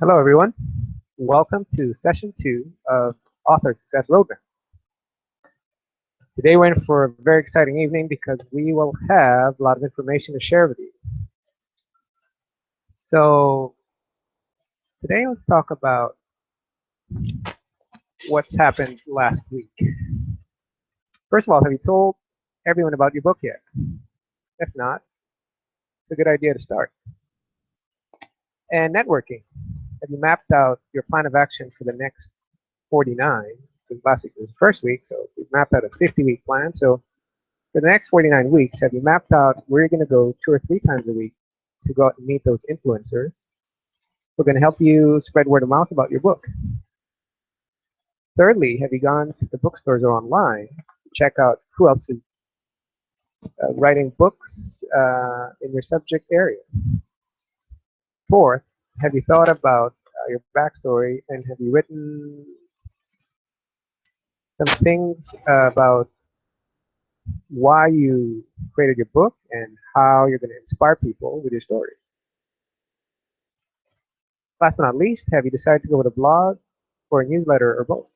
Hello, everyone. Welcome to session 2 of Author Success Roadmap. Today, we're in for a very exciting evening because we will have a lot of information to share with you. So, today, let's talk about what's happened last week. First of all, have you told everyone about your book yet? If not, it's a good idea to start. And networking. Have you mapped out your plan of action for the next 49? Because last week was the first week, so we've mapped out a 50-week plan. So for the next 49 weeks, have you mapped out where you're going to go 2 or 3 times a week to go out and meet those influencers who are going to help you spread word of mouth about your book? Thirdly, have you gone to the bookstores or online to check out who else is writing books in your subject area? Fourth, have you thought about your backstory and have you written some things about why you created your book and how you're going to inspire people with your story? Last but not least, have you decided to go with a blog or a newsletter or both?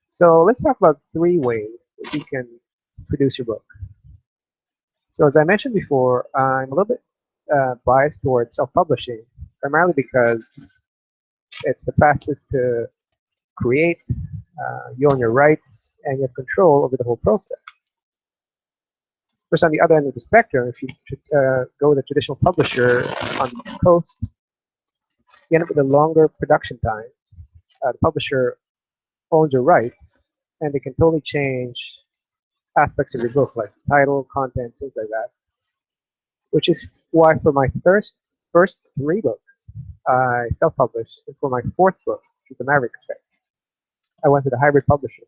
So let's talk about 3 ways that you can produce your book. So as I mentioned before, I'm a little bit biased towards self-publishing, primarily because it's the fastest to create, you own your rights, and you have control over the whole process. Of course, on the other end of the spectrum, if you go with a traditional publisher on the East Coast, you end up with a longer production time. The publisher owns your rights, and they can totally change aspects of your book, like title, content, things like that. Which is why for my first 3 books, I self-published, and for my 4th book, which is The Maverick Effect, I went with a hybrid publisher.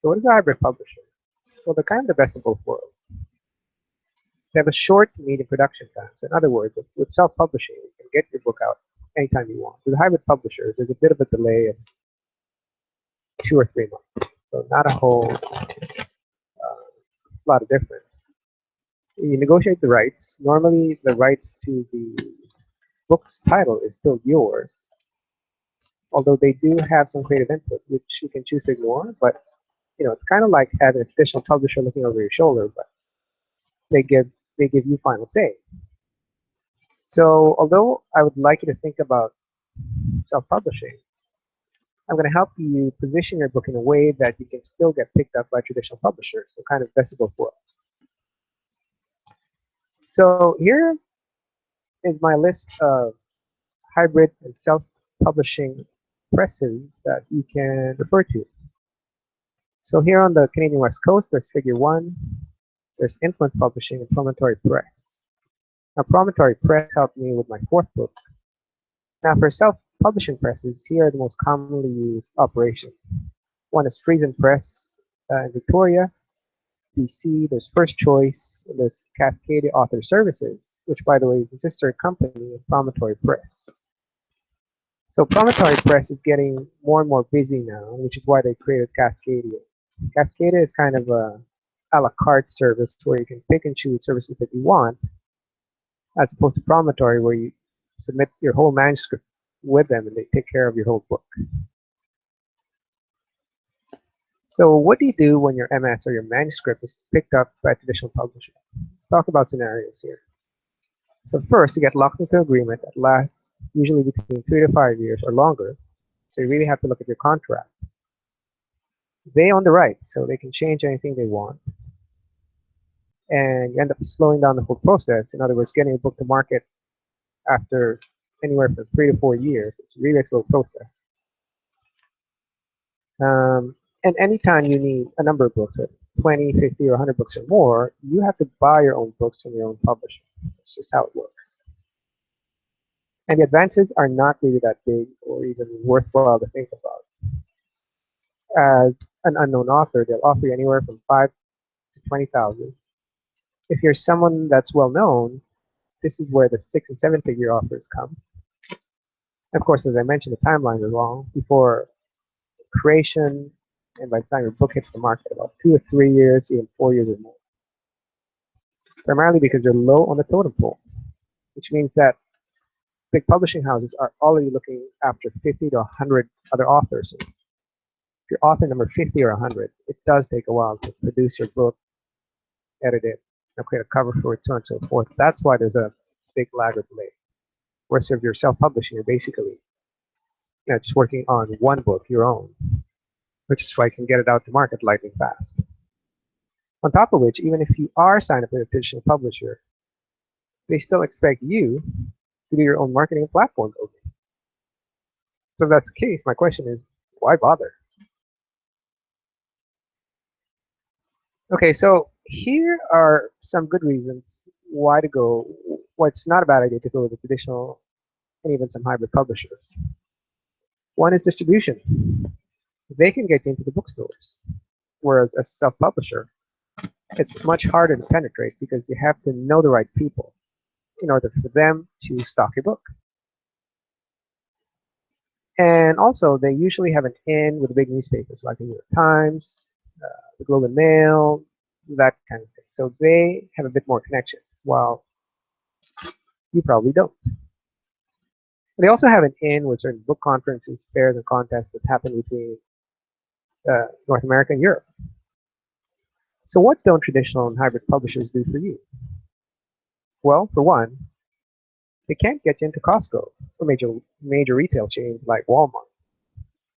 So what is a hybrid publisher? Well, they're kind of the best of both worlds. They have a short to medium production time. So in other words, with self-publishing, you can get your book out anytime you want. With a hybrid publisher, there's a bit of a delay of 2 or 3 months. So not a whole lot of difference. You negotiate the rights. Normally, the rights to the book's title is still yours, although they do have some creative input, which you can choose to ignore. But it's kind of like having a traditional publisher looking over your shoulder, but they give you final say. So although I would like you to think about self-publishing, I'm going to help you position your book in a way that you can still get picked up by traditional publishers, so kind of best of both worlds. So here is my list of hybrid and self-publishing presses that you can refer to. So here on the Canadian West Coast, there's Figure 1, there's Influence Publishing, and Promontory Press. Now, Promontory Press helped me with my 4th book. Now, for self-publishing presses, here are the most commonly used operations. One is Friesen Press in Victoria, BC. There's First Choice, and there's Cascadia Author Services, which, by the way, is a sister company of Promontory Press. So Promontory Press is getting more and more busy now, which is why they created Cascadia. Cascadia is kind of a la carte service where you can pick and choose services that you want, as opposed to Promontory, where you submit your whole manuscript with them and they take care of your whole book. So what do you do when your MS or your manuscript is picked up by a traditional publisher? Let's talk about scenarios here. So first, you get locked into an agreement that lasts usually between 3 to 5 years or longer. So you really have to look at your contract. They own the rights, so they can change anything they want. And you end up slowing down the whole process. In other words, getting a book to market after anywhere from 3 to 4 years. It's really a slow process. And anytime you need a number of books, whether it's 20, 50, or 100 books or more, you have to buy your own books from your own publisher. That's just how it works. And the advances are not really that big or even worthwhile to think about. As an unknown author, they'll offer you anywhere from 5 to 20,000. If you're someone that's well known, this is where the 6- and 7-figure offers come. And of course, as I mentioned, the timelines are long. Before creation, and by the time your book hits the market, about 2 or 3 years, even 4 years or more. Primarily because you're low on the totem pole, which means that big publishing houses are already looking after 50 to 100 other authors. If you're author number 50 or 100, it does take a while to produce your book, edit it, create a cover for it, so on and so forth. That's why there's a big lag or delay. Whereas if you're self-publishing, you're basically just working on one book, your own, which is why you can get it out to market lightning fast. On top of which, even if you are signed up with a traditional publisher, they still expect you to do your own marketing and platform building. So if that's the case, my question is, why bother? Okay, so here are some good reasons why it's not a bad idea to go with a traditional and even some hybrid publishers. One is distribution. They can get you into the bookstores, whereas as a self-publisher, it's much harder to penetrate because you have to know the right people in order for them to stock your book. And also, they usually have an in with the big newspapers like the New York Times, the Globe and Mail, that kind of thing. So they have a bit more connections, while you probably don't. They also have an in with certain book conferences, fairs, and contests that happen between North America and Europe. So what don't traditional and hybrid publishers do for you? Well, for one, they can't get you into Costco or major retail chains like Walmart.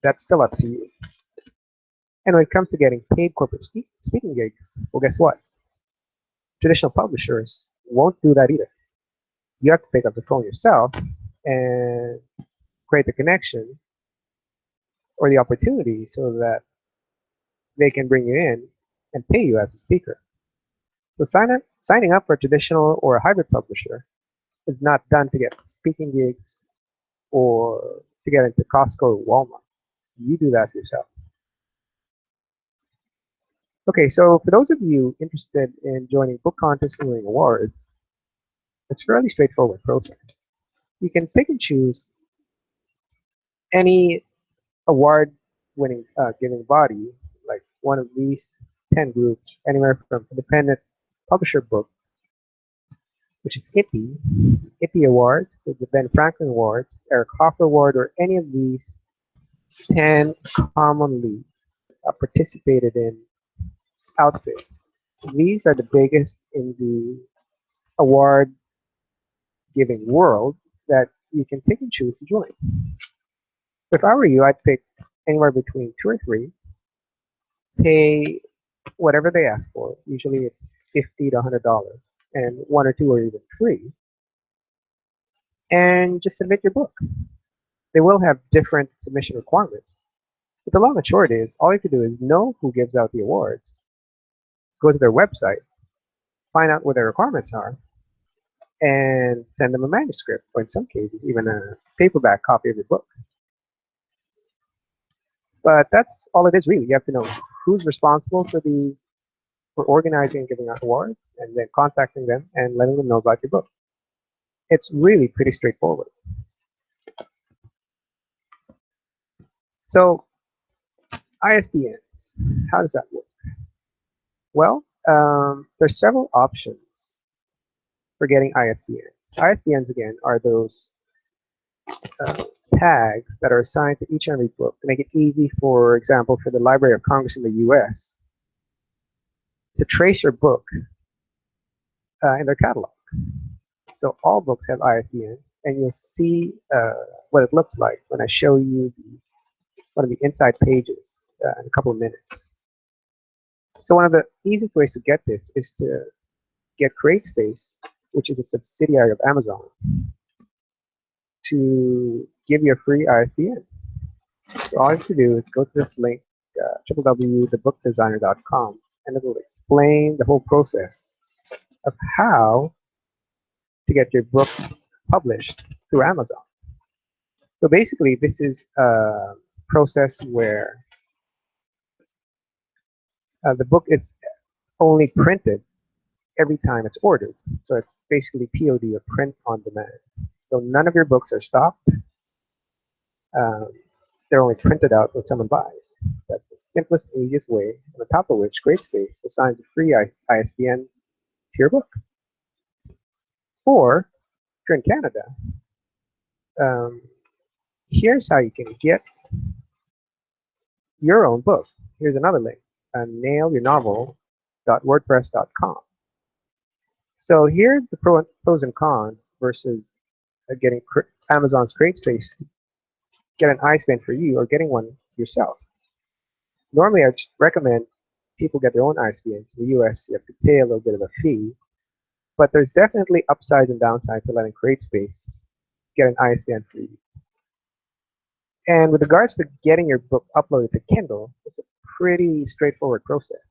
That's still up to you. And when it comes to getting paid corporate speaking gigs, well, guess what? Traditional publishers won't do that either. You have to pick up the phone yourself and create the connection or the opportunity so that they can bring you in and pay you as a speaker. So signing up for a traditional or a hybrid publisher is not done to get speaking gigs or to get into Costco or Walmart. You do that yourself. Okay, so for those of you interested in joining book contests and winning awards, it's a fairly straightforward process. You can pick and choose any award-winning giving body, like one of these 10 groups, anywhere from independent publisher book, which is IPPY Awards, the Ben Franklin Awards, Eric Hoffer Award, or any of these 10 commonly participated in outfits. These are the biggest in the award giving world that you can pick and choose to join. If I were you, I'd pick anywhere between 2 or 3, pay whatever they ask for. Usually it's $50 to $100, and 1 or 2 are even free. And just submit your book. They will have different submission requirements. But the long and short is, all you have to do is know who gives out the awards, go to their website, find out what their requirements are, and send them a manuscript, or in some cases, even a paperback copy of your book. But that's all it is, really. You have to know who's responsible for organizing and giving out awards, and then contacting them and letting them know about your book. It's really pretty straightforward. So, ISBNs, how does that work? Well, there's several options for getting ISBNs. ISBNs, again, are those tags that are assigned to each and every book to make it easy, for example, for the Library of Congress in the US to trace your book in their catalog. So all books have ISBNs, and you'll see what it looks like when I show you one of the inside pages in a couple of minutes. So one of the easiest ways to get this is to get CreateSpace, which is a subsidiary of Amazon, to give you a free ISBN. So all you have to do is go to this link, www.thebookdesigner.com, and it will explain the whole process of how to get your book published through Amazon. So basically, this is a process where the book is only printed every time it's ordered. So it's basically POD, or print on demand. So none of your books are stocked. They're only printed out when someone buys. That's the simplest and easiest way, on top of which CreateSpace assigns a free ISBN to your book. Or, if you're in Canada, Um, Here's how you can get your own book. Here's another link, nailyournovel.wordpress.com. So here's the pros and cons versus getting Amazon's CreateSpace to get an ISBN for you or getting one yourself. Normally, I just recommend people get their own ISBNs. In the US, you have to pay a little bit of a fee, but there's definitely upsides and downsides to letting CreateSpace get an ISBN for you. And with regards to getting your book uploaded to Kindle, it's a pretty straightforward process.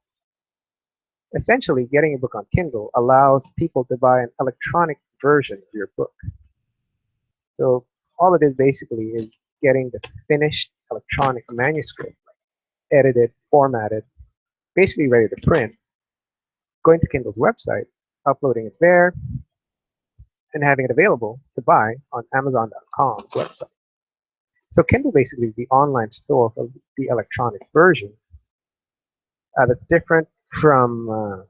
Essentially, getting a book on Kindle allows people to buy an electronic version of your book. So all it is basically is getting the finished electronic manuscript, edited, formatted, basically ready to print, going to Kindle's website, uploading it there, and having it available to buy on Amazon.com's website. So Kindle basically is the online store for the electronic version that's different from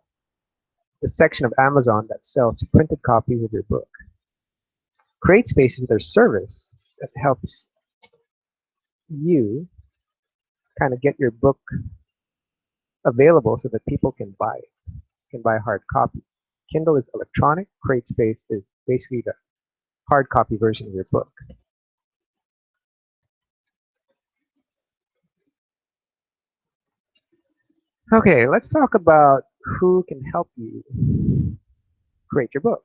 the section of Amazon that sells printed copies of your book. CreateSpace is their service that helps you kind of get your book available so that people can buy it, can buy a hard copy. Kindle is electronic, CreateSpace is basically the hard copy version of your book. Okay, let's talk about who can help you create your book.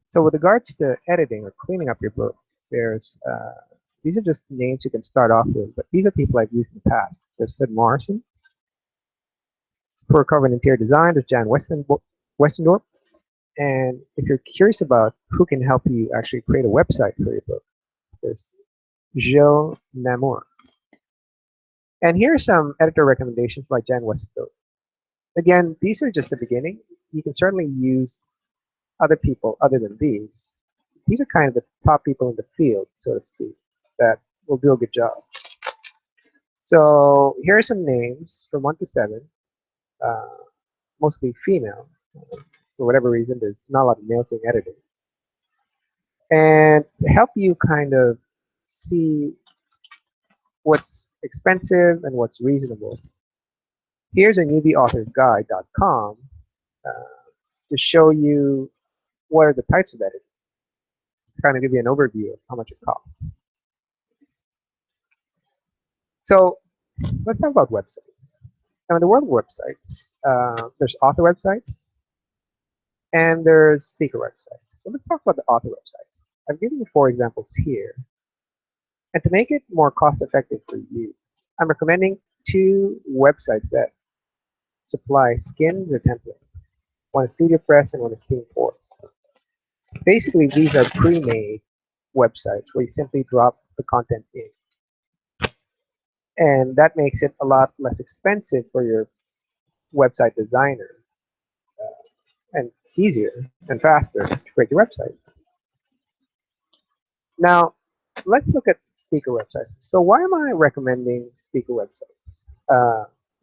So with regards to editing or cleaning up your book, there's these are just names you can start off with, but these are people I've used in the past. There's Ted Morrison. For cover and interior design, there's Jan Westendorp. And if you're curious about who can help you actually create a website for your book, there's Gilles Namour. And here are some editor recommendations by Jan Westendorp. Again, these are just the beginning. You can certainly use other people other than these. These are kind of the top people in the field, so to speak, that will do a good job. So here are some names from 1 to 7, mostly female. For whatever reason, there's not a lot of males doing editing. And to help you kind of see what's expensive and what's reasonable, here's a newbieauthorsguide.com to show you what are the types of editing, kind of give you an overview of how much it costs. So let's talk about websites. Now, in the world of websites, there's author websites and there's speaker websites. So let's talk about the author websites. I've given you 4 examples here. And to make it more cost effective for you, I'm recommending 2 websites that supply skins or templates. One is StudioPress and one is Steamforce. Basically, these are pre-made websites where you simply drop the content in. And that makes it a lot less expensive for your website designer and easier and faster to create your website. Now, let's look at speaker websites. So why am I recommending speaker websites?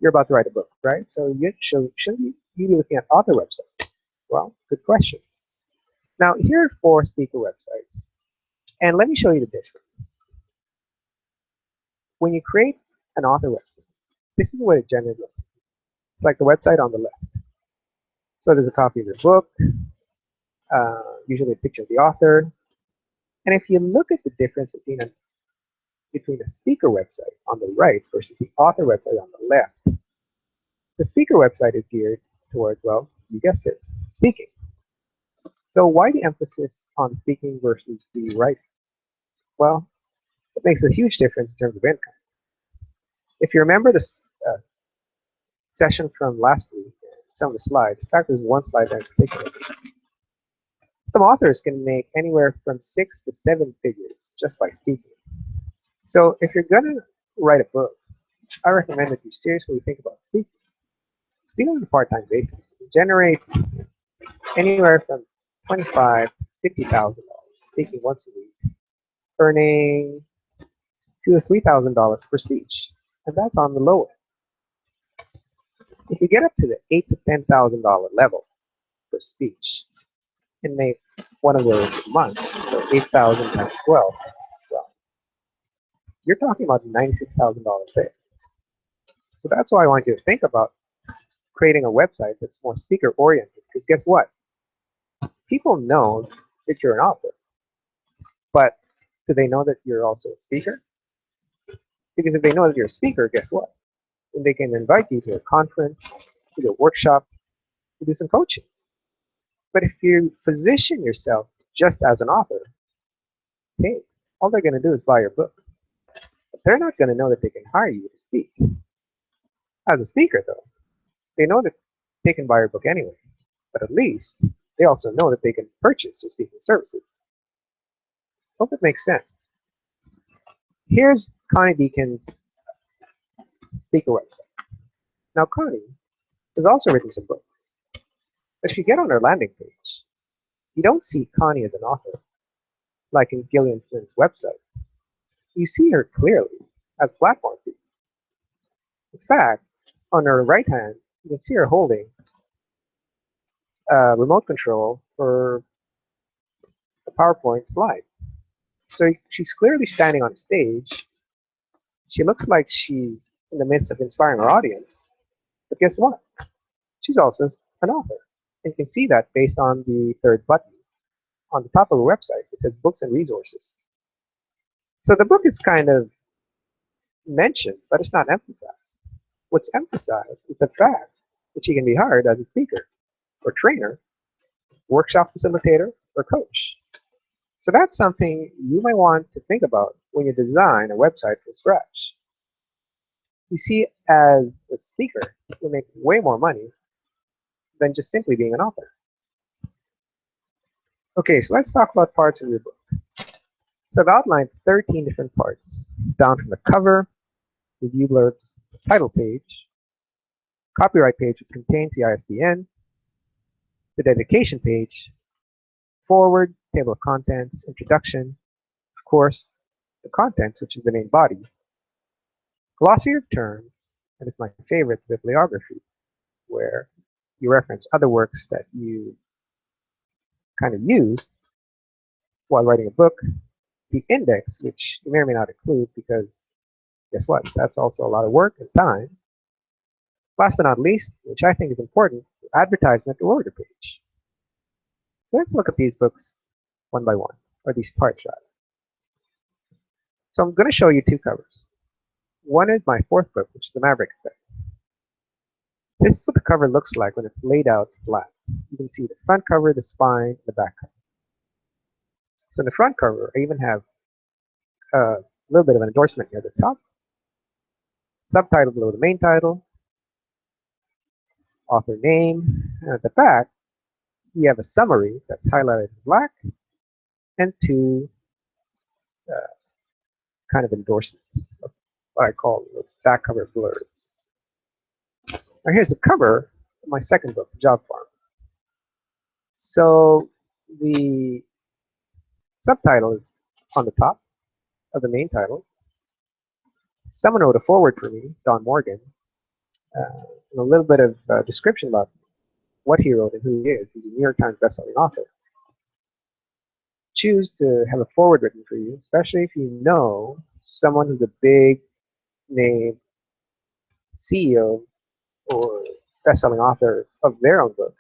You're about to write a book, right? So shouldn't you be looking at author websites? Well, good question. Now, here are 4 speaker websites. And let me show you the difference. When you create an author website, this is what it generally looks like. It's like the website on the left. So there's a copy of your book, usually a picture of the author. And if you look at the difference between a speaker website on the right versus the author website on the left, the speaker website is geared towards, well, you guessed it, speaking. So why the emphasis on speaking versus the writing? Well, it makes a huge difference in terms of income. If you remember this session from last week, some of the slides, in fact, there's one slide there in particular. Some authors can make anywhere from 6 to 7 figures just by speaking. So if you're going to write a book, I recommend that you seriously think about speaking. Even on a part-time basis, you generate anywhere from $25,000 to $50,000 speaking once a week, earning $2,000 to $3,000 per speech, and that's on the low end. If you get up to the $8,000 to $10,000 level per speech, and make one of those a month. So 8,000 times 12. Well, you're talking about $96,000 there. So that's why I want you to think about creating a website that's more speaker oriented. Because guess what? People know that you're an author, but do they know that you're also a speaker? Because if they know that you're a speaker, guess what? Then they can invite you to a conference, to do a workshop, to do some coaching. But if you position yourself just as an author, hey, all they're going to do is buy your book. But they're not going to know that they can hire you to speak. As a speaker, though, they know that they can buy your book anyway. But at least they also know that they can purchase your speaking services. Hope it makes sense. Here's Connie Deacon's speaker website. Now, Connie has also written some books. But if you get on her landing page, you don't see Connie as an author, like in Gillian Flynn's website. You see her clearly as a platform fee. In fact, on her right hand, you can see her holding a remote control for a PowerPoint slide. So she's clearly standing on stage. She looks like she's in the midst of inspiring her audience. But guess what? She's also an author. And you can see that based on the third button on the top of her website. It says books and resources. So the book is kind of mentioned, but it's not emphasized. What's emphasized is the fact that she can be hired as a speaker or trainer, workshop facilitator, or coach. So that's something you might want to think about when you design a website from scratch. You see, as a speaker, you make way more money than just simply being an author. Okay, so let's talk about parts of your book. So I've outlined 13 different parts, down from the cover, review blurbs, title page, copyright page which contains the ISBN, the dedication page, forward, table of contents, introduction, of course, the contents, which is the main body, glossary of terms, and it's my favorite, bibliography, where you reference other works that you kind of used while writing a book, the index, which you may or may not include because guess what? That's also a lot of work and time. Last but not least, which I think is important, the advertisement or order page. So let's look at these books one by one, or these parts rather. So I'm going to show you two covers. One is my fourth book, which is The Maverick Effect. This is what the cover looks like when it's laid out flat. You can see the front cover, the spine, the back cover. So in the front cover, I even have a little bit of an endorsement near the top, subtitle below the main title, author name, and at the back, you have a summary that's highlighted in black, and two kind of endorsements, of what I call those back cover blurbs. Now here's the cover of my second book, Job Farm. So the subtitle is on the top of the main title. Someone wrote a foreword for me, Don Morgan, and a little bit of description about what he wrote and who he is. He's a New York Times bestselling author. Choose to have a foreword written for you, especially if you know someone who's a big name CEO or bestselling author of their own book.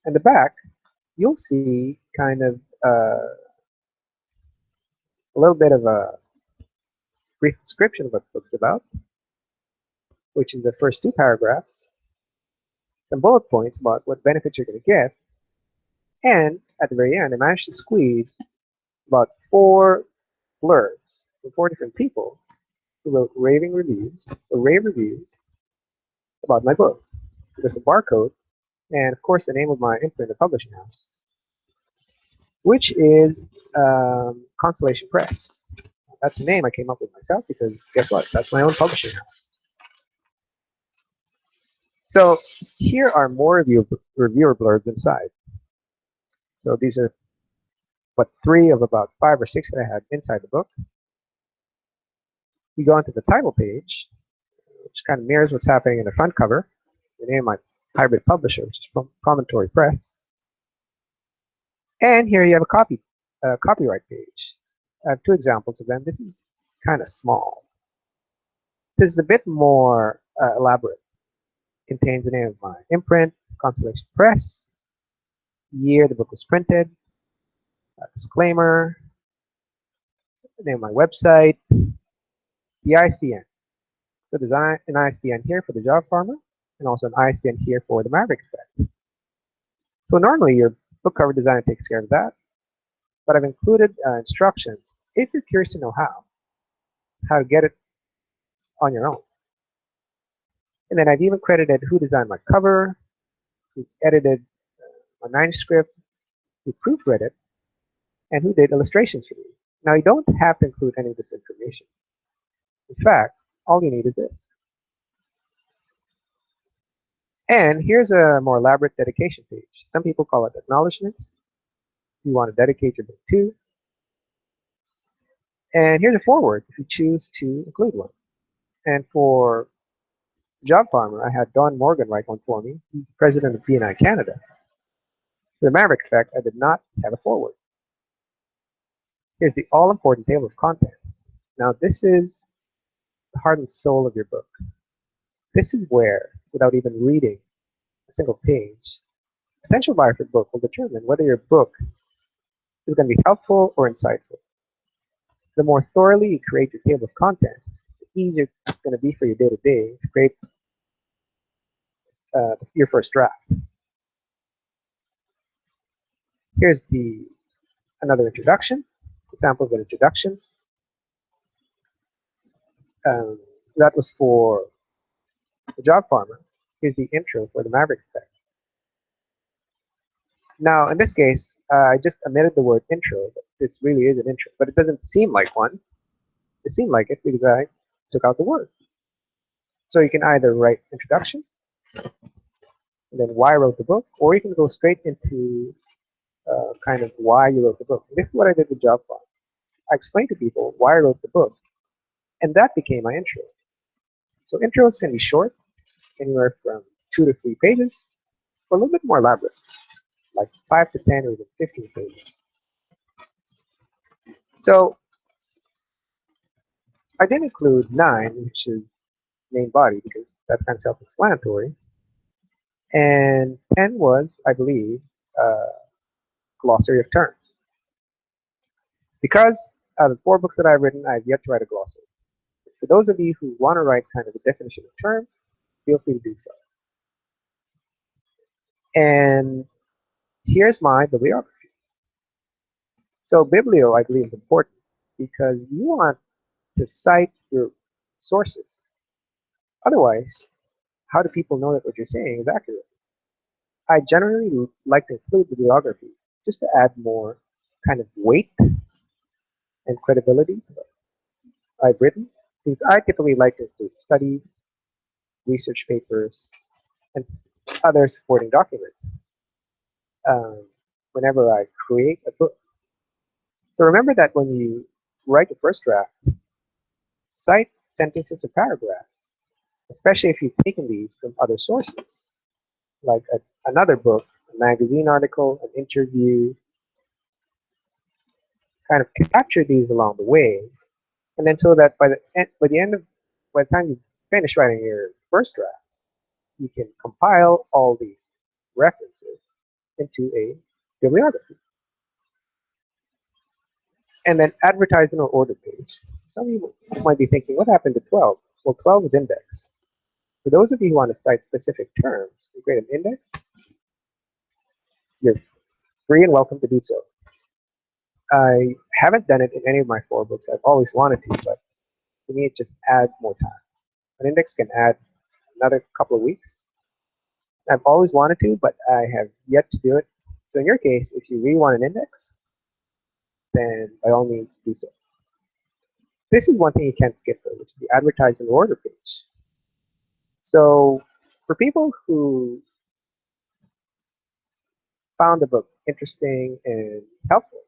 And the back, you'll see kind of a little bit of a brief description of what the book's about, which is the first two paragraphs, some bullet points about what benefits you're going to get, and at the very end, I managed to squeeze about 4 blurbs from 4 different people who wrote rave reviews about my book. There's a barcode, and of course the name of my imprint, the publishing house, which is Constellation Press. That's a name I came up with myself because guess what? That's my own publishing house. So here are more reviewer blurbs inside. So these are but 3 of about 5 or 6 that I had inside the book. You go onto the title page, which kind of mirrors what's happening in the front cover. The name of my hybrid publisher, which is from Promontory Press. And here you have a copyright page. I have two examples of them. This is kind of small. This is a bit more elaborate. Contains the name of my imprint, Constellation Press, year the book was printed, a disclaimer, the name of my website, the ISBN. So there's an ISBN here for the job farmer, and also an ISBN here for the Maverick Effect. So normally your book cover designer takes care of that, but I've included instructions if you're curious to know how to get it on your own. And then I've even credited who designed my cover, who edited my manuscript, who proofread it, and who did illustrations for me. Now you don't have to include any of this information. In fact, all you need is this. And here's a more elaborate dedication page. Some people call it acknowledgments. You want to dedicate your book to. And here's a foreword if you choose to include one. And for Job Farmer, I had Don Morgan write one for me. He's president of BNI Canada. For the Maverick Effect, I did not have a foreword. Here's the all-important table of contents. Now this is the heart and soul of your book. This is where, without even reading a single page, a potential buyer for the book will determine whether your book is going to be helpful or insightful. The more thoroughly you create your table of contents, the easier it's going to be for you day-to-day to create your first draft. Here's another introduction, example of an introduction. That was for the Job Farmer. Here's the intro for the Maverick Effect. Now, in this case, I just omitted the word intro, but this really is an intro, but it doesn't seem like one. It seemed like it because I took out the word. So you can either write introduction, and then why I wrote the book, or you can go straight into kind of why you wrote the book. This is what I did with Job Farmer. I explained to people why I wrote the book, and that became my intro. So intros can be short, anywhere from 2 to 3 pages, or a little bit more elaborate, like 5 to 10 or even 15 pages. So I did include 9, which is main body, because that's kind of self-explanatory. And 10 was, I believe, glossary of terms. Because out of the 4 books that I've written, I've yet to write a glossary. For those of you who want to write kind of a definition of terms, feel free to do so. And here's my bibliography. So biblio, I believe, is important because you want to cite your sources. Otherwise, how do people know that what you're saying is accurate? I generally like to include bibliography just to add more kind of weight and credibility to what I've written, because I typically like to include studies, research papers, and other supporting documents whenever I create a book. So remember that when you write the first draft, cite sentences or paragraphs, especially if you've taken these from other sources, like another book, a magazine article, an interview. Kind of capture these along the way, and then so that by the time you finish writing your first draft, you can compile all these references into a bibliography. And then advertisement or order page. Some of you might be thinking, what happened to 12? Well, 12 is indexed. For those of you who want to cite specific terms and create an index, you're free and welcome to do so. I haven't done it in any of my 4 books. I've always wanted to, but to me it just adds more time. An index can add another couple of weeks. I've always wanted to, but I have yet to do it. So in your case, if you really want an index, then by all means do so. This is one thing you can't skip though, which is the advertisement order page. So for people who found the book interesting and helpful,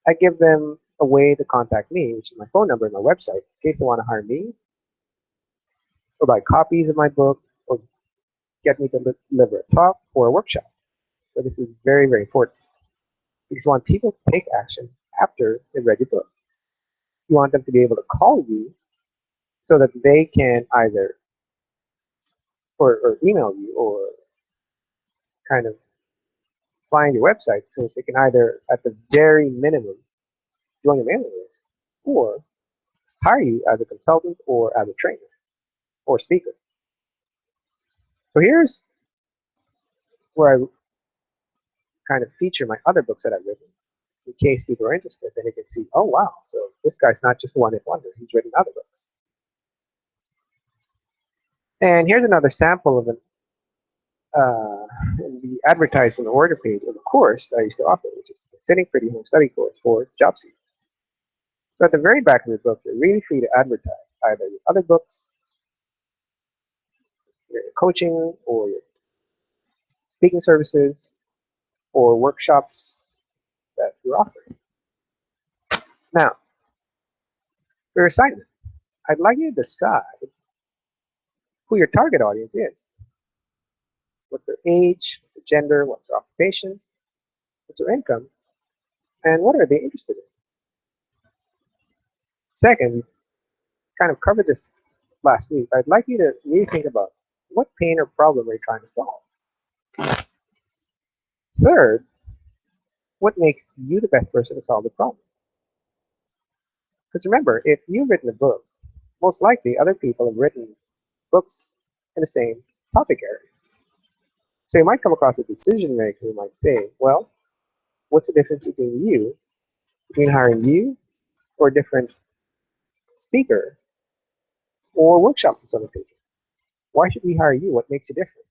I give them a way to contact me, which is my phone number and my website, in case they want to hire me, or buy copies of my book, or get me to deliver a talk or a workshop. So this is very, very important. because you want people to take action after they read your book. You want them to be able to call you so that they can either or email you or kind of find your website so they can either at the very minimum join your mailing list or hire you as a consultant or as a trainer or speaker. So here's where I kind of feature my other books that I've written in case people are interested. Then you can see, oh wow, so this guy's not just a one-hit wonder. He's written other books. And here's another sample of the advertisement order page of a course that I used to offer, which is the Sitting Pretty Home Study course for job seekers. So at the very back of the book, you're really free to advertise either your other books, your coaching, or your speaking services, or workshops that you're offering. Now, for your assignment, I'd like you to decide who your target audience is. What's their age, what's their gender, what's their occupation, what's their income, and what are they interested in? Second, kind of covered this last week, I'd like you to really think about what pain or problem are you trying to solve. Third, what makes you the best person to solve the problem? Because remember, if you've written a book, most likely other people have written books in the same topic area. So you might come across a decision maker who might say, well, what's the difference between hiring you or a different speaker or workshop facilitator? Why should we hire you? What makes you different?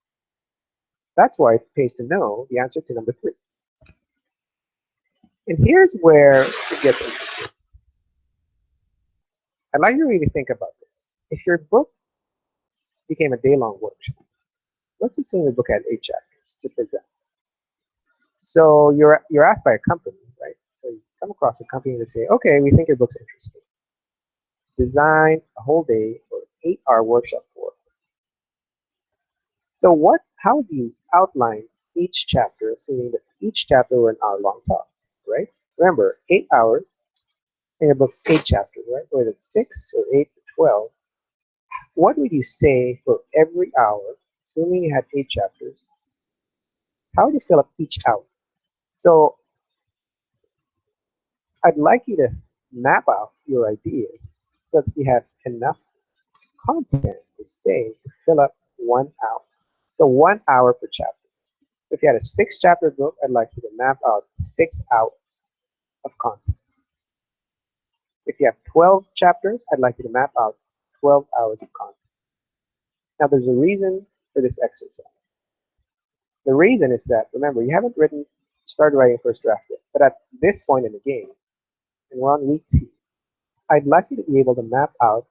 That's why it pays to know the answer to number 3. And here's where it gets interesting. I'd like you to really think about this. If your book became a day-long workshop, let's assume your book had 8 chapters, just for example. So you're asked by a company, right? So you come across a company that say, okay, we think your book's interesting. Design a whole day or 8-hour workshop for us. So how do you outline each chapter, assuming that each chapter were an hour-long talk, right? Remember, 8 hours, and your book's 8 chapters, right? Whether it's 6 or 8 or 12. What would you say for every hour, assuming you had 8 chapters? How would you fill up each hour? So I'd like you to map out your ideas so that you have enough content to say to fill up 1 hour. So 1 hour per chapter. If you had a 6-chapter book, I'd like you to map out 6 hours of content. If you have 12 chapters, I'd like you to map out 12 hours of content. Now there's a reason for this exercise. The reason is that, remember, you haven't started writing first draft yet, but at this point in the game, and we're on week 2, I'd like you to be able to map out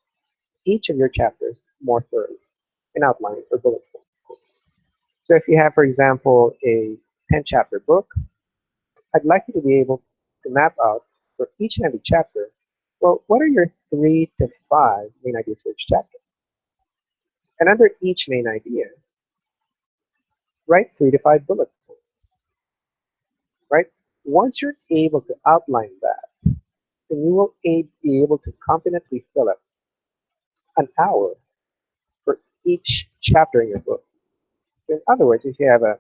each of your chapters more thoroughly in outline or bullet points. So if you have, for example, a 10-chapter book, I'd like you to be able to map out for each and every chapter, well, what are your 3 to 5 main ideas for each chapter? And under each main idea, write 3 to 5 bullet points, right? Once you're able to outline that, then you will be able to confidently fill up an hour for each chapter in your book. So in other words, if you have a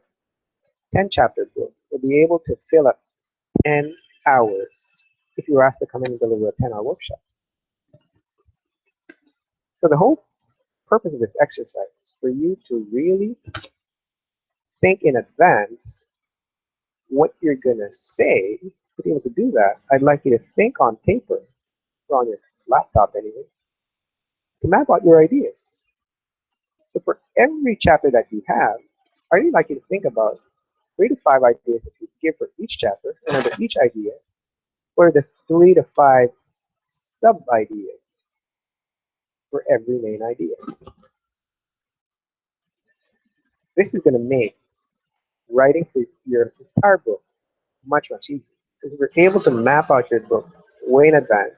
10-chapter book, you'll be able to fill up 10 hours if you were asked to come in and deliver a 10-hour workshop. So the whole purpose of this exercise is for you to really think in advance what you're going to say. To be able to do that, I'd like you to think on paper, or on your laptop anyway, to map out your ideas. So for every chapter that you have, I'd really like you to think about 3 to 5 ideas that you give for each chapter, and under each idea, what are the 3 to 5 sub-ideas for every main idea. This is going to make writing for your entire book much easier, because if you're able to map out your book way in advance,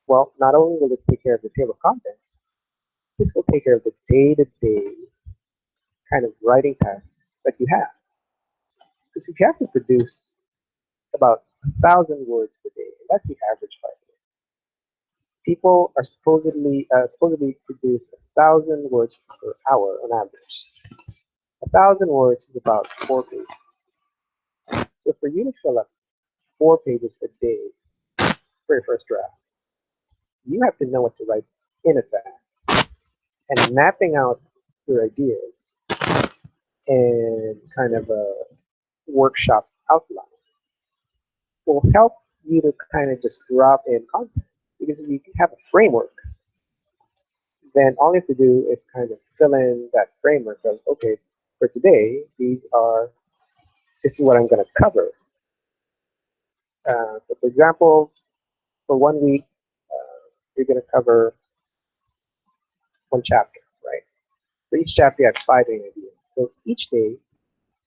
well, not only will this take care of the table of contents, this will take care of the day-to-day kind of writing tasks that you have. Because if you have to produce about 1,000 words per day. And that's the average, by the way. People are supposedly produce 1,000 words per hour on average. 1,000 words is about 4 pages. So for you to fill up 4 pages a day for your first draft, you have to know what to write in advance. And mapping out your ideas and kind of a workshop outline will help you to kind of just drop in content. Because if you have a framework, then all you have to do is kind of fill in that framework of, okay, for today, this is what I'm going to cover. So for example, for 1 week, you're going to cover one chapter, right? For each chapter, you have 5 main ideas. So each day,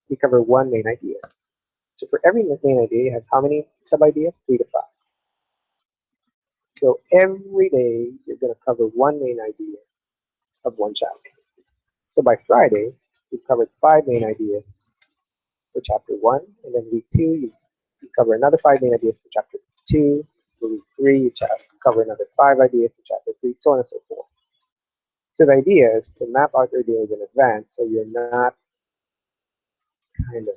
you cover one main idea. So for every main idea, you have how many sub-ideas? 3 to 5. So every day, you're going to cover one main idea of one chapter. So by Friday, you've covered 5 main ideas for chapter 1, and then week 2, you cover another 5 main ideas for chapter 2. For week 3, you cover another 5 ideas for chapter 3, so on and so forth. So the idea is to map out your ideas in advance so you're not kind of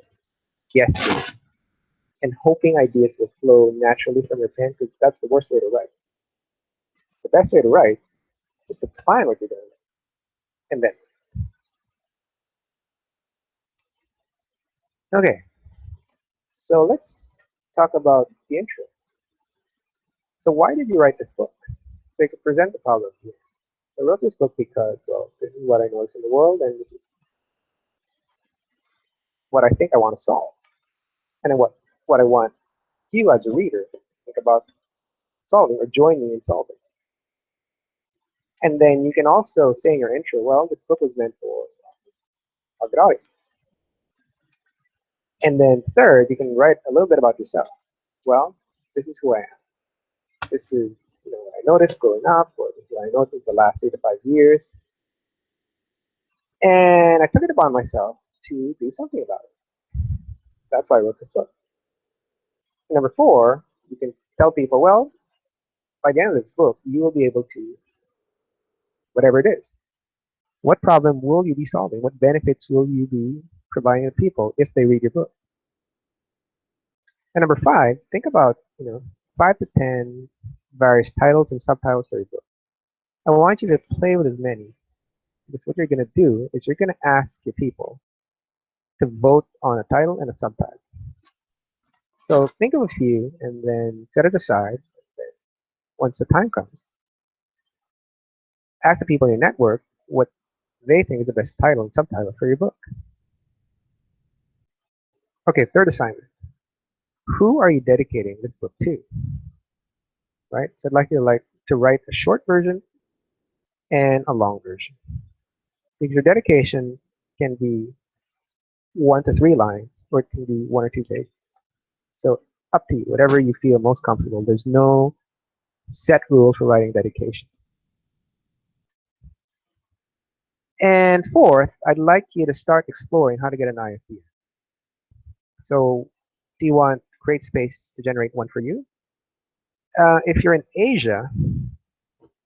guessing and hoping ideas will flow naturally from your pen, because that's the worst way to write. The best way to write is to plan what you're going to write. And then, okay, so let's talk about the intro. So why did you write this book? So you can present the problem here. I wrote this book because, well, this is what I notice in the world, and this is what I think I want to solve. And then what I want you as a reader to think about solving or join me in solving. And then you can also say in your intro, well, this book was meant for a target audience. And then third, you can write a little bit about yourself. Well, this is who I am. This is what I noticed growing up, or this is what I noticed the last 3 to 5 years. And I took it upon myself to do something about it. That's why I wrote this book. Number 4, you can tell people, well, by the end of this book, you will be able to, whatever it is. What problem will you be solving? What benefits will you be providing to people if they read your book? And number 5, think about 5 to 10 various titles and subtitles for your book. I want you to play with as many, because what you're going to do is you're going to ask your people to vote on a title and a subtitle. So think of a few and then set it aside. Once the time comes, ask the people in your network what they think is the best title and subtitle for your book. Okay, third assignment. Who are you dedicating this book to? Right? So I'd like you to write a short version and a long version. Because your dedication can be 1 to 3 lines, or it can be 1 or 2 pages. So up to you, whatever you feel most comfortable. There's no set rule for writing dedication. And fourth, I'd like you to start exploring how to get an ISBN. So do you want CreateSpace to generate one for you? If you're in Asia,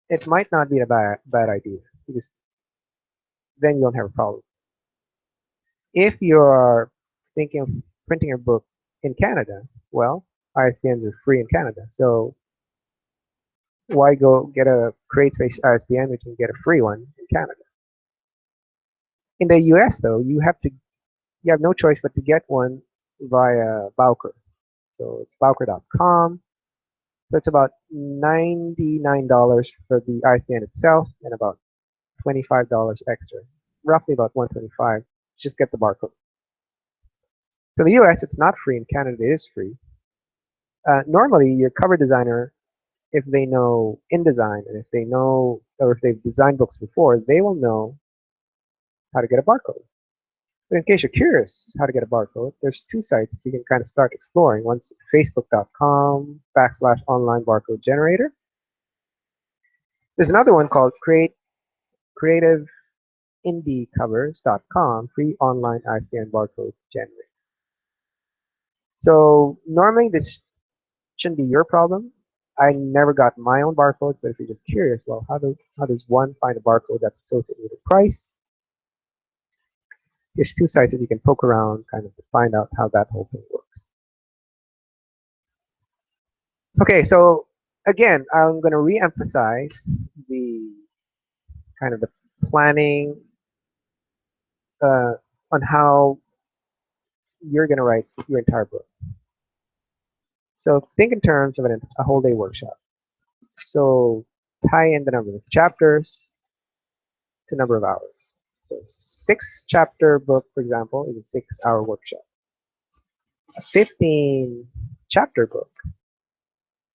it might not be a bad idea, because then you don't have a problem. If you're thinking of printing your book in Canada, well, ISBNs are free in Canada. So why go get a CreateSpace ISBN when you can get a free one in Canada? In the US, though, you have no choice but to get one via Bowker. So it's Bowker.com. So it's about $99 for the ISBN itself, and about $25 extra, roughly about $125. Just get the barcode. So in the US, it's not free. In Canada, it is free. Normally, your cover designer, if they know InDesign, and if they know, or if they've designed books before, they will know how to get a barcode. But in case you're curious how to get a barcode, there's 2 sites you can kind of start exploring. One's facebook.com/online barcode generator. There's another one called creativeindiecovers.com, free online ISBN barcode generator. So normally this shouldn't be your problem. I never got my own barcode, but if you're just curious, well, how does one find a barcode that's associated with a price? There's two sites that you can poke around kind of to find out how that whole thing works. Okay, so again, I'm going to re-emphasize the kind of the planning uh, on how you're going to write your entire book. So think in terms of a whole day workshop. So tie in the number of chapters to number of hours. So 6-chapter book, for example, is a 6-hour workshop. A 15-chapter book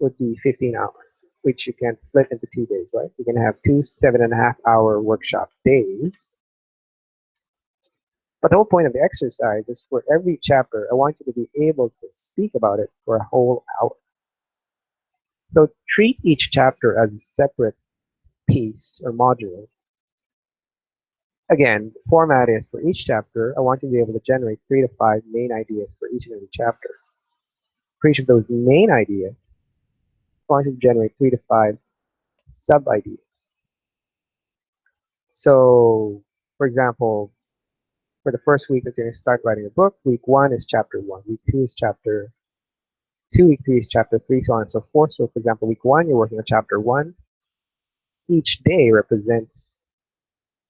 would be 15 hours, which you can split into 2 days, right? You can have 2 7.5-hour workshop days. But the whole point of the exercise is for every chapter, I want you to be able to speak about it for a whole hour. So treat each chapter as a separate piece or module. Again, the format is for each chapter, I want you to be able to generate 3 to 5 main ideas for each and every chapter. For each of those main ideas, I want you to generate 3 to 5 sub-ideas. So, for example, for the first week that you're going to start writing a book, week 1 is chapter 1, week 2 is chapter 2, week 3 is chapter 3, so on and so forth. So, for example, week 1, you're working on chapter 1. Each day represents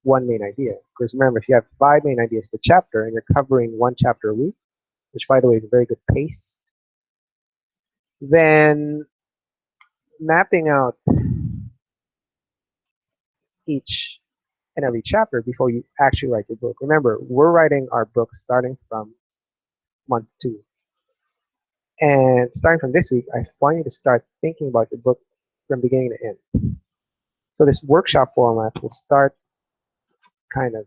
one main idea. Because remember, if you have 5 main ideas per chapter and you're covering 1 chapter a week, which by the way is a very good pace, then mapping out each and every chapter before you actually write your book. Remember, we're writing our book starting from month 2. And starting from this week, I want you to start thinking about your book from beginning to end. So this workshop format will start kind of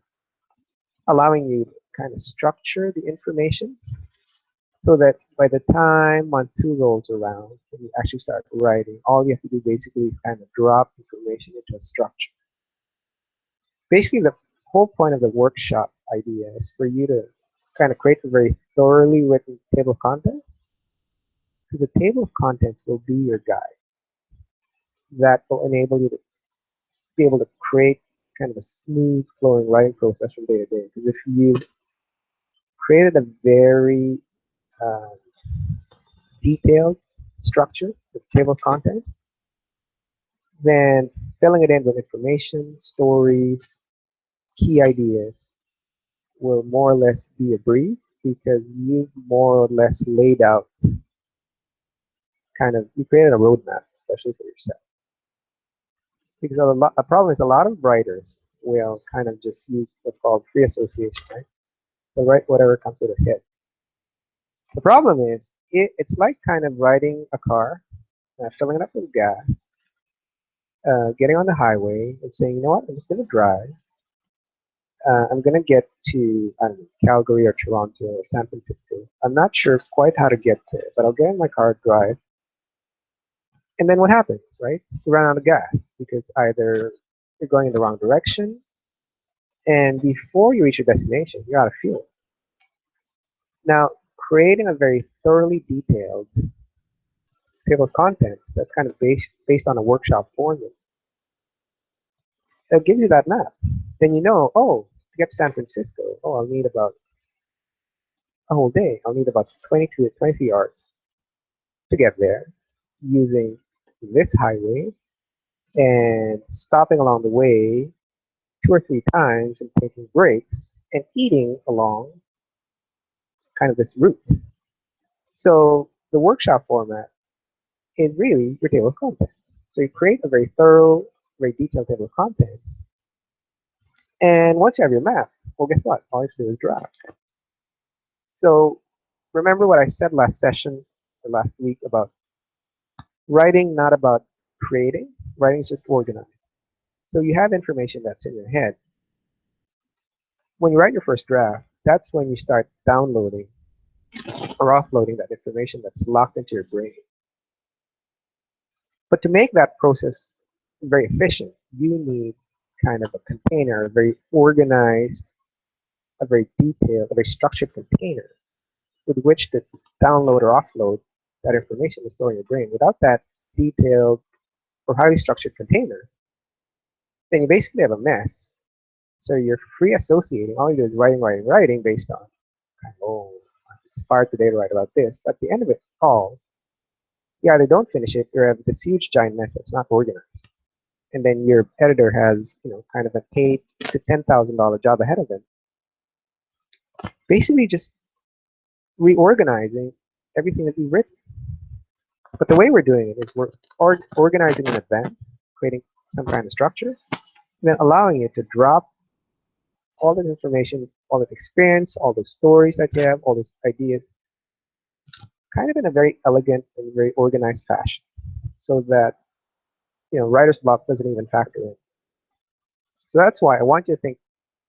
allowing you to kind of structure the information so that by the time month 2 rolls around and you actually start writing, all you have to do basically is kind of drop information into a structure. Basically, the whole point of the workshop idea is for you to kind of create a very thoroughly written table of contents. So the table of contents will be your guide that will enable you to be able to create kind of a smooth flowing writing process from day to day. Because if you created a very uh, detailed structure with table of contents, then filling it in with information, stories, key ideas will more or less be a breeze because you've more or less laid out kind of, you created a roadmap, especially for yourself. Because a problem is a lot of writers will kind of just use what's called free association, right? They'll write whatever comes to their head. The problem is it's like kind of riding a car, filling it up with gas, getting on the highway and saying, you know what, I'm just going to drive. I'm going to get to, I don't know, Calgary or Toronto or San Francisco. I'm not sure quite how to get there, but I'll get in my car, drive. And then what happens, right? You run out of gas because either you're going in the wrong direction, and before you reach your destination, you're out of fuel. Now, creating a very thoroughly detailed table of contents that's kind of based on a workshop formula, it'll give you that map. Then you know, oh, to get to San Francisco, oh, I'll need about a whole day. I'll need about 22 to 23 hours to get there using this highway and stopping along the way 2 or 3 times and taking breaks and eating along kind of this route. So the workshop format is really your table of contents. So you create a very thorough, very detailed table of contents. And once you have your map, well, guess what? All you have to do is draft. So remember what I said last session or last week about writing, not about creating. Writing is just organized. So you have information that's in your head. When you write your first draft, that's when you start downloading or offloading that information that's locked into your brain. But to make that process very efficient, you need kind of a container, a very organized, a very detailed, a very structured container with which to download or offload that information to store in your brain. Without that detailed or highly structured container, then you basically have a mess. So you're free associating. All you do is writing, writing, writing based on, oh, I'm inspired today to write about this. But at the end of it all, you either don't finish it or have this huge giant mess that's not organized. And then your editor has, kind of an $8,000 to $10,000 job ahead of them, basically just reorganizing everything that you've written. But the way we're doing it is we're organizing in advance, creating some kind of structure, and then allowing it to drop all that information, all that experience, all those stories that you have, all those ideas, kind of in a very elegant and very organized fashion, so that writer's block doesn't even factor in. So that's why I want you to think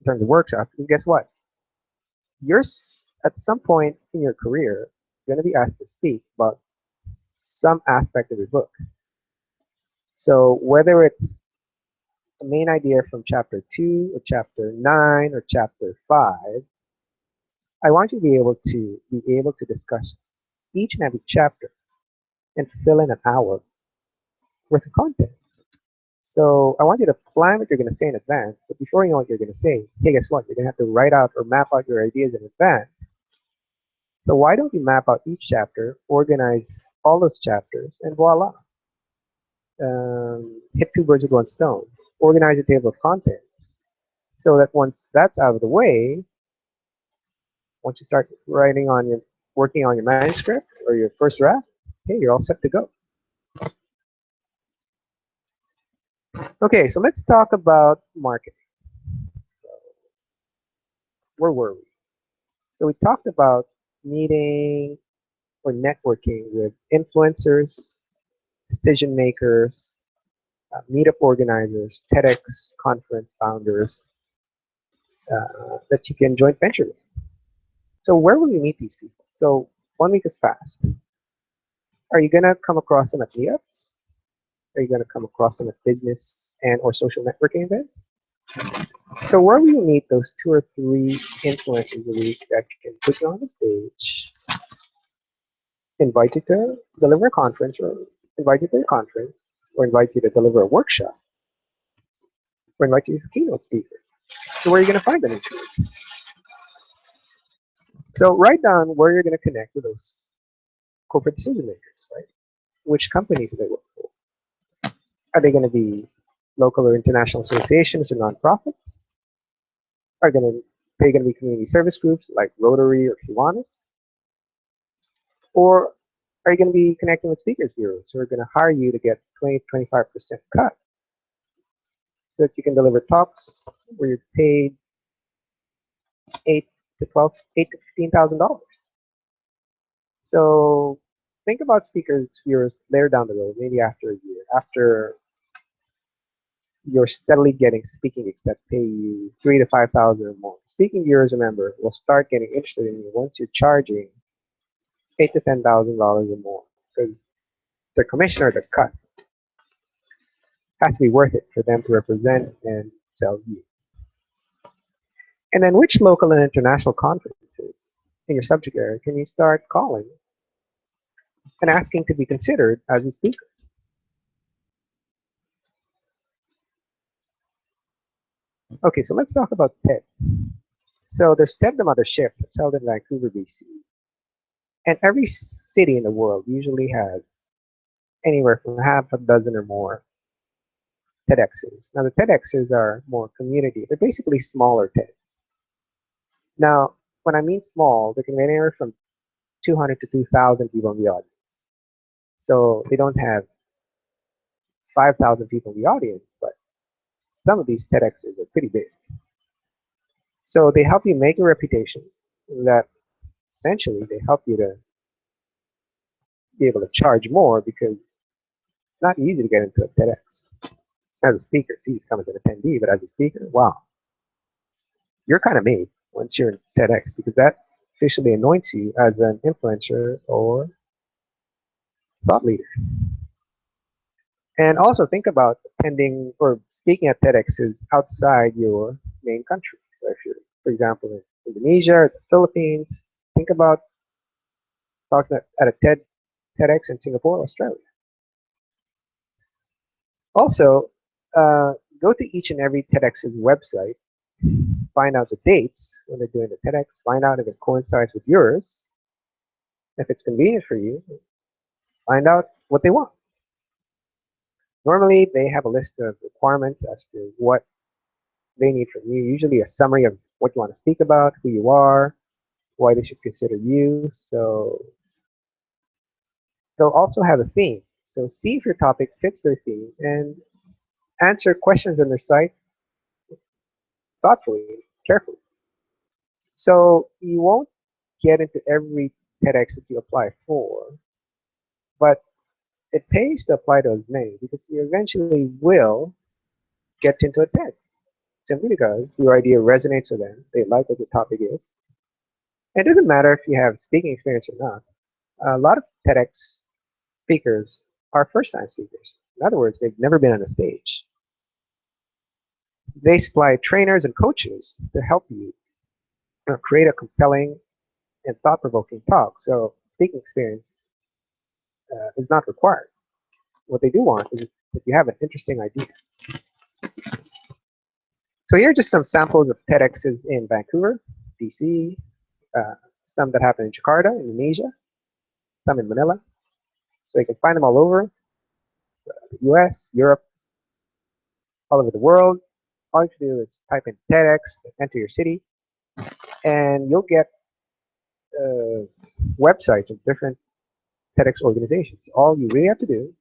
in terms of workshops. And guess what? You're at some point in your career going to be asked to speak about some aspect of your book. So whether it's a main idea from chapter 2 or chapter 9 or chapter 5, I want you to be able to discuss each and every chapter and fill in an hour worth of content. So I want you to plan what you're going to say in advance, but before you know what you're going to say, hey, guess what? You're going to have to write out or map out your ideas in advance. So why don't you map out each chapter, organize all those chapters, and voila. Hit two birds with one stone. Organize a table of contents so that once that's out of the way, once you start working on your manuscript or your first draft, hey, you're all set to go. Okay, so let's talk about marketing. So, where were we? So we talked about meeting or networking with influencers, decision makers, meetup organizers, TEDx conference founders that you can joint venture with. So where will you meet these people? So 1 week is fast. Are you going to come across them at meetups? Are you going to come across them at business and or social networking events? So where will you meet those 2 or 3 influencers a week that can put you on the stage, invite you to deliver a conference, or invite you to a conference, or invite you to deliver a workshop, or invite you as a keynote speaker? So where are you going to find them in 2 weeks? So write down where you're going to connect with those corporate decision makers, right? Which companies do they work for? Are they going to be local or international associations or nonprofits? Are they going to be community service groups like Rotary or Kiwanis? Or are you going to be connecting with speakers bureaus who are going to hire you to get 20-25% cut so that you can deliver talks where you're paid $8,000 to $15,000? So think about speakers bureaus later down the road, maybe after a year, after you're steadily getting speaking gigs that pay you $3,000 to $5,000 or more. Speaking bureaus, remember, will start getting interested in you once you're charging $8,000 to $10,000 or more, because their commission or their cut has to be worth it for them to represent and sell you. And then which local and international conferences in your subject area can you start calling and asking to be considered as a speaker? Okay, so let's talk about TED. So there's TED the Mothership that's held in Vancouver, BC. And every city in the world usually has anywhere from half a dozen or more TEDx's. Now the TEDx's are more community. They're basically smaller TEDs. Now, when I mean small, they can be anywhere from 200 to 2,000 people in the audience. So they don't have 5,000 people in the audience, but some of these TEDx's are pretty big. So they help you make a reputation that essentially they help you to be able to charge more, because it's not easy to get into a TEDx. As a speaker, it's easy to come as an attendee, but as a speaker, wow, you're kind of made once you're in TEDx, because that officially anoints you as an influencer or thought leader. And also think about attending or speaking at TEDx's outside your main country. So if you're, for example, in Indonesia or the Philippines, think about talking at a TEDx in Singapore, Australia. Also, go to each and every TEDx's website, find out the dates when they're doing the TEDx, find out if it coincides with yours. If it's convenient for you, find out what they want. Normally, they have a list of requirements as to what they need from you, usually a summary of what you want to speak about, who you are, why they should consider you. So they'll also have a theme. So see if your topic fits their theme and answer questions on their site thoughtfully, carefully. So you won't get into every TEDx that you apply for, but it pays to apply to as many because you eventually will get into a TED simply because your idea resonates with them. They like what the topic is. And it doesn't matter if you have speaking experience or not. A lot of TEDx speakers are first-time speakers. In other words, they've never been on a stage. They supply trainers and coaches to help you create a compelling and thought-provoking talk. So speaking experience is not required. What they do want is if you have an interesting idea. So here are just some samples of TEDx's in Vancouver, DC, some that happen in Jakarta, Indonesia, some in Manila. So you can find them all over the US, Europe, all over the world. All you have to do is type in TEDx, enter your city, and you'll get websites of different TEDx organizations. All you really have to do is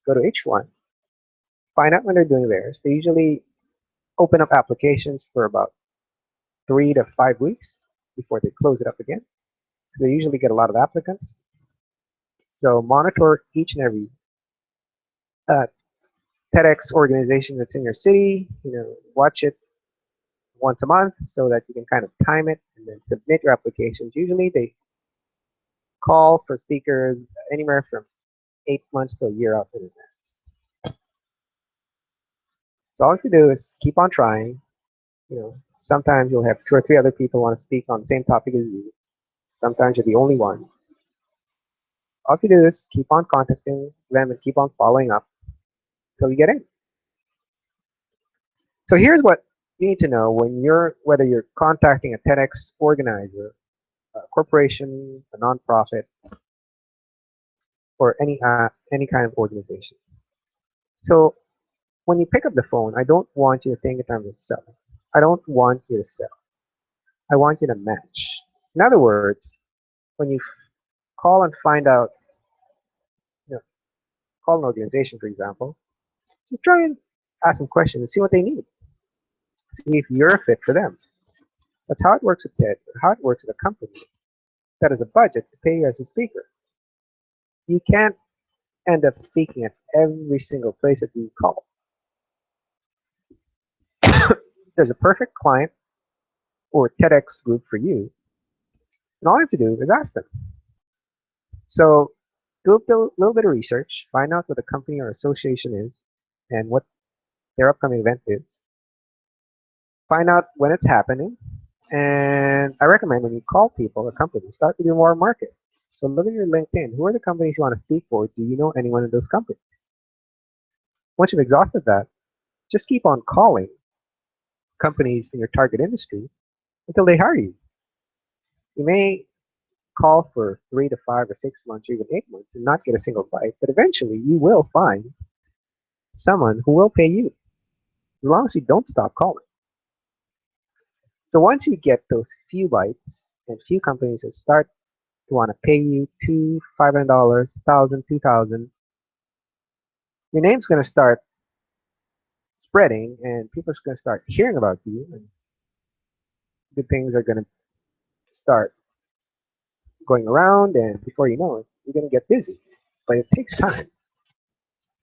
go to each one, find out when they're doing theirs. They usually open up applications for about 3 to 5 weeks before they close it up again. So they usually get a lot of applicants. So monitor each and every TEDx organization that's in your city. Watch it once a month so that you can kind of time it and then submit your applications. Usually they call for speakers anywhere from 8 months to a year out in advance. So all you do is keep on trying. Sometimes you'll have 2 or 3 other people want to speak on the same topic as you. Sometimes you're the only one. All you do is keep on contacting them and keep on following up until you get in. So here's what you need to know whether you're contacting a TEDx organizer, a corporation, a nonprofit, or any kind of organization. So when you pick up the phone, I don't want you to think in terms of selling. I don't want you to sell. I want you to match. In other words, when you call and find out, call an organization, for example, just try and ask them questions and see what they need. See if you're a fit for them. That's how it works with TED, how it works with a company that has a budget to pay you as a speaker. You can't end up speaking at every single place that you call. There's a perfect client or TEDx group for you, and all you have to do is ask them. So do a little bit of research, find out what the company or association is and what their upcoming event is. Find out when it's happening, and I recommend when you call people or companies, start to do more market. So look at your LinkedIn. Who are the companies you want to speak for? Do you know anyone in those companies? Once you've exhausted that, just keep on calling companies in your target industry until they hire you. You may call for 3 to 5 or 6 months or even 8 months and not get a single bite, but eventually you will find someone who will pay you as long as you don't stop calling. So once you get those few bites and few companies that start to want to pay you $200, $500, $1,000, $2,000, your name's going to start spreading and people are going to start hearing about you, and good things are going to start going around, and before you know it, you're going to get busy. But it takes time.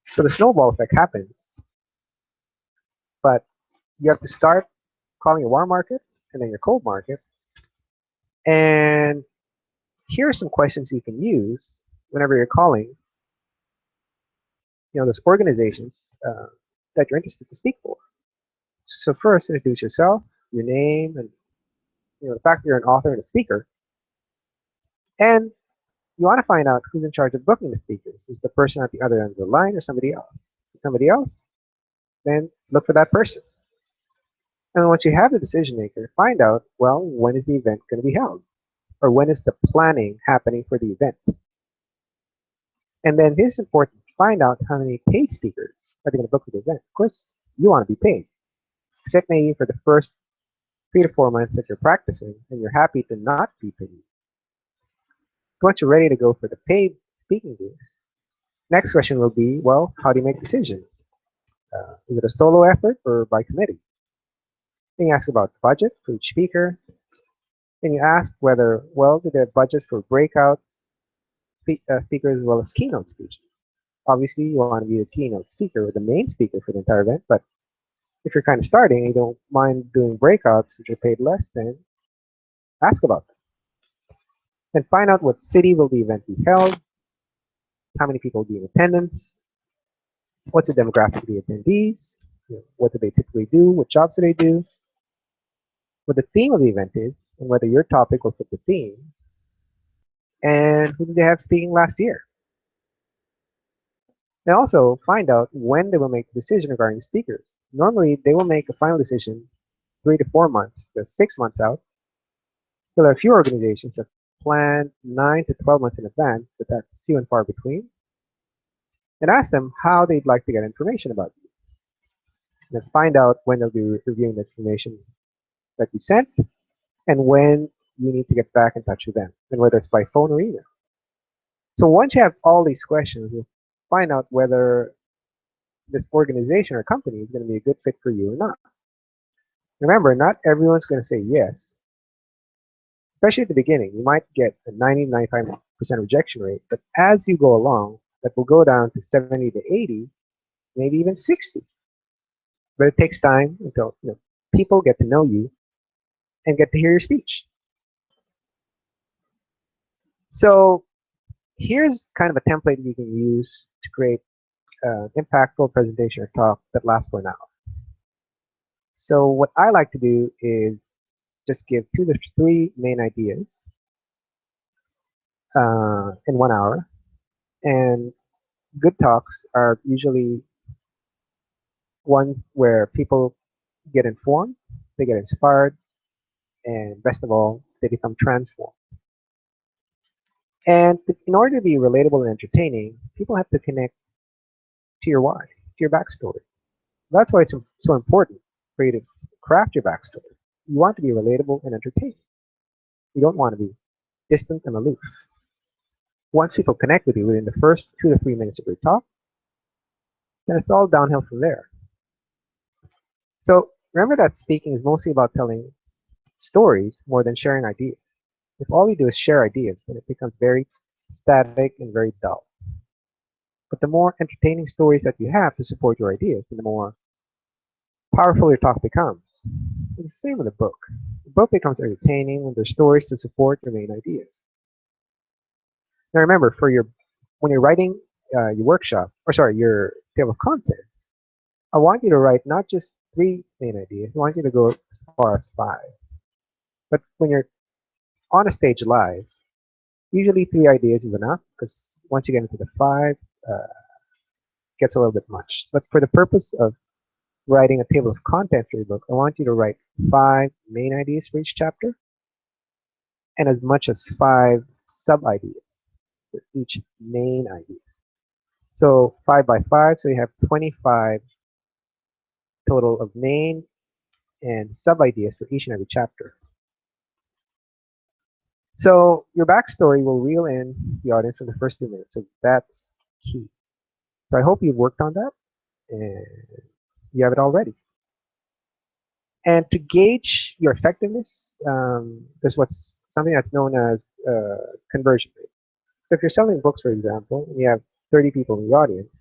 So the snowball effect happens, but you have to start calling your warm market and then your cold market. And here are some questions you can use whenever you're calling those organizations that you're interested to speak for. So first, introduce yourself, your name, and the fact that you're an author and a speaker. And you want to find out who's in charge of booking the speakers. Is the person at the other end of the line or somebody else? If it's somebody else, then look for that person. And once you have the decision maker, find out, well, when is the event going to be held? Or when is the planning happening for the event? And then this is important, find out how many paid speakers are they going to book for the event. Of course, you want to be paid. Except maybe for the first 3 to 4 months that you're practicing and you're happy to not be paid. Once you're ready to go for the paid speaking gigs, next question will be, well, how do you make decisions? Is it a solo effort or by committee? Then you ask about budget for each speaker. Then you ask whether, well, do they have budget for breakout speakers as well as keynote speeches? Obviously, you want to be the keynote speaker or the main speaker for the entire event, but if you're kind of starting and you don't mind doing breakouts which are paid less, then ask about them. Then find out what city will the event be held, how many people will be in attendance, what's the demographic of the attendees, what do they typically do, what jobs do they do, what the theme of the event is, and whether your topic will fit the theme, and who did they have speaking last year. And also find out when they will make the decision regarding the speakers. Normally, they will make a final decision 3 to 4 months to 6 months out. There are a few organizations that plan 9 to 12 months in advance, but that's few and far between. And ask them how they'd like to get information about you. And then find out when they'll be reviewing the information that you sent and when you need to get back in touch with them, and whether it's by phone or email. So once you have all these questions, you'll find out whether this organization or company is going to be a good fit for you or not. Remember, not everyone's going to say yes. Especially at the beginning, you might get a 90-95% rejection rate, but as you go along, that will go down to 70 to 80, maybe even 60. But it takes time until people get to know you and get to hear your speech. So here's kind of a template you can use to create an impactful presentation or talk that lasts for an hour. So what I like to do is just give 2 to 3 main ideas in 1 hour. And good talks are usually ones where people get informed, they get inspired, and best of all, they become transformed. And in order to be relatable and entertaining, people have to connect to your why, to your backstory. That's why it's so important for you to craft your backstory. You want to be relatable and entertaining. You don't want to be distant and aloof. Once people connect with you within the first 2 to 3 minutes of your talk, then it's all downhill from there. So remember that speaking is mostly about telling stories more than sharing ideas. If all we do is share ideas, then it becomes very static and very dull. But the more entertaining stories that you have to support your ideas, the more powerful your talk becomes. It's the same with a book. The book becomes entertaining when there's stories to support your main ideas. Now remember, when you're writing your workshop, your table of contents, I want you to write not just 3 main ideas. I want you to go as far as 5. But when you're on a stage live, usually 3 ideas is enough, because once you get into the 5, it gets a little bit much. But for the purpose of writing a table of contents for your book, I want you to write 5 main ideas for each chapter, and as much as 5 sub-ideas for each main idea. So 5 by 5, so you have 25 total of main and sub-ideas for each and every chapter. So your backstory will reel in the audience for the first 2 minutes, so that's key. So I hope you've worked on that and you have it all ready. And to gauge your effectiveness, there's something that's known as conversion rate. So if you're selling books, for example, and you have 30 people in the audience,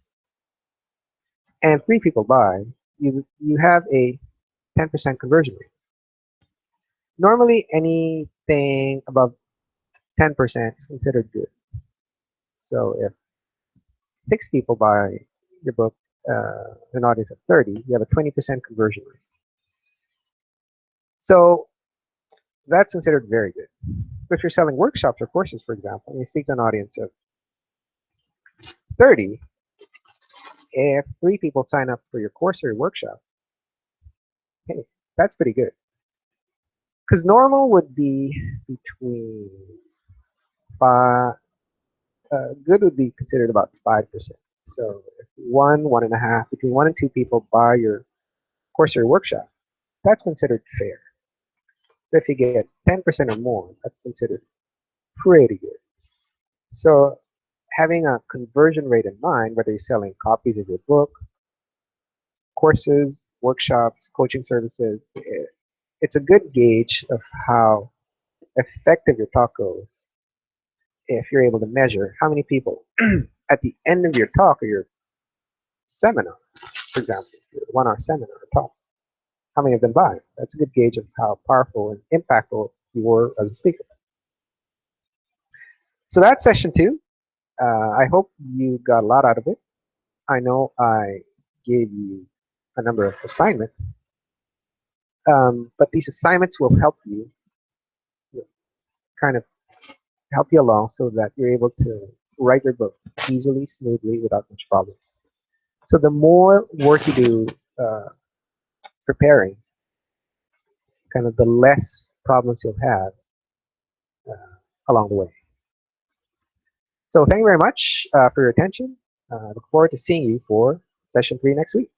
and 3 people buy, you have a 10% conversion rate. Normally, anything above 10% is considered good. So if 6 people buy your book, an audience of 30, you have a 20% conversion rate. So that's considered very good. if you're selling workshops or courses, for example, and you speak to an audience of 30, if 3 people sign up for your course or your workshop, hey, that's pretty good. Because normal would be between five, good would be considered about 5%. So if 1.5, between 1 and 2 people buy your course or workshop, that's considered fair. So if you get 10% or more, that's considered pretty good. So having a conversion rate in mind, whether you're selling copies of your book, courses, workshops, coaching services, it's a good gauge of how effective your talk goes if you're able to measure how many people at the end of your talk or your seminar, for example, your 1 hour seminar or talk, how many of them buy. That's a good gauge of how powerful and impactful you were as a speaker. So that's session 2. I hope you got a lot out of it. I know I gave you a number of assignments, but these assignments will help you, kind of help you along so that you're able to write your book easily, smoothly, without much problems. So the more work you do preparing, kind of the less problems you'll have along the way. So thank you very much for your attention. I look forward to seeing you for session 3 next week.